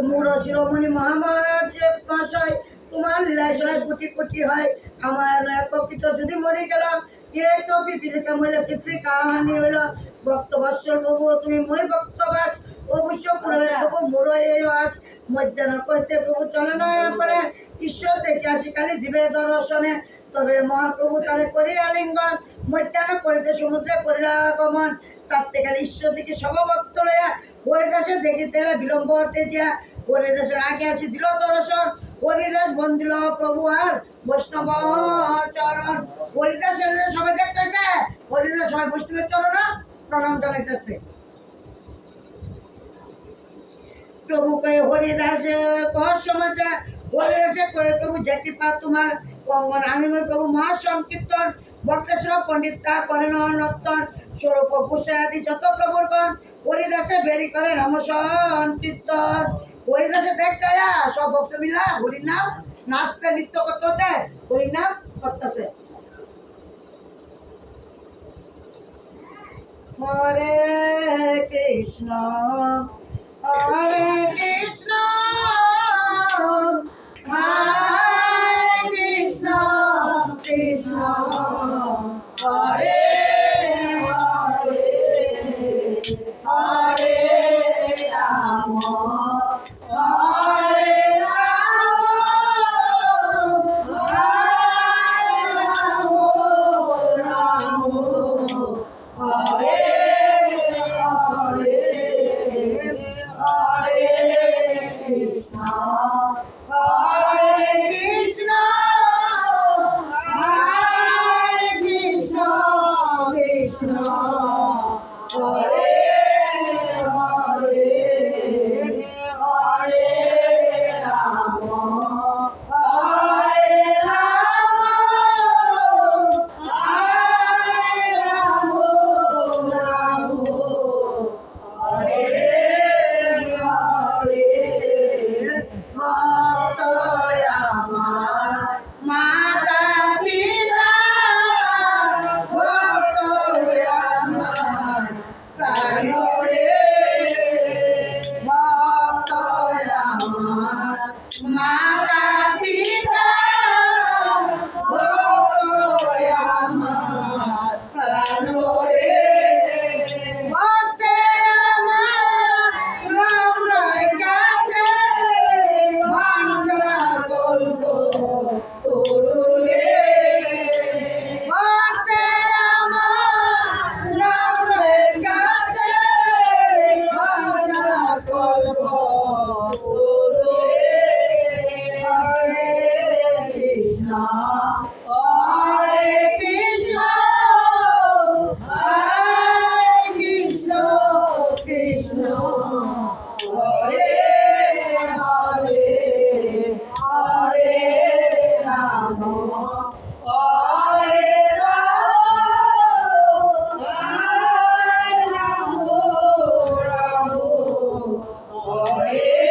মূঢ় শিরোমণি মহারাজ মহাশয় তোমার লীলায় সহায় কোটি কোটি হয় আমার প্রকৃত যদি মরে গেলাম এ তো পিপিলিকা মহিলা পৃথিবী কাহানি হইল ভক্ত বৎসল প্রভু তুমি মই ভক্তবাস অবশ্য পুরোহিত প্রভু মূঢ় এই আস মধ্যাহ্ন করতে প্রভু চলে নয় পরে ঈশ্বর দেখে আসি কালি দিবে দর্শনে তবে মহাপ্রভু তাহলে করি আলিঙ্গন মধ্যাহ্ন করিতে সমুদ্রে করিলা আগমন প্রাপ্তিকালে ঈশ্বর দেখে সভভক্ত লইয়া হরিদাসে দেখিতে বিলম্ব হতে যা হরিদাসের আগে আসি দিল দর্শন হরিদাস বন্দিল প্রভু আর বৈষ্ণব চরণ হরিদাসের সবাই দেখতেছে হরিদাস সবাই বৈষ্ণবের চরণ প্রণাম জানাইতেছে প্রভু কয়ে হরিদাসে কহ সমাচার হরিদাসে কয়ে প্রভু যে কৃপা তোমার আমি প্রভু মহাসংকীর্তন বক্রেশ্বর পণ্ডিত তা করেন নর্তন স্বরূপ ভূষাদি যত প্রভুরগণ হরিদাসে বেরি করে নাম সংকীর্তন হরিদাসে দেখতে সব ভক্ত মিলা হরিনাম নাচতে নৃত্য করতে হতে হরিনাম করতেছে হরে কৃষ্ণ হরে কৃষ্ণ হরে কৃষ্ণ কৃষ্ণ হরে হরে হরে রাম হরে রাম রাম রাম হরে হরে হরে কৃষ্ণ হরে কৃষ্ণ হরে কৃষ্ণ কৃষ্ণ হরে হরে হরে রাম হরে রাম হরে রাম রাম হরে হরে ভক্ত আমার মাতা পিতা ভক্ত আমার প্রাণ রে ভক্ত আমার মাতা পিতা ভক্ত আমার প্রাণ রে ভক্তে আমার রাম রায় কাছে বাঞ্ছা করব তোরে ভক্তে আমার রাম রায় কাছে বাঞ্ছা করব তোরে হরে কৃষ্ণ হরে কৃষ্ণ হরে কৃষ্ণ কৃষ্ণ হরে হরে হরে রাম হরে রাম রাম রাম হরে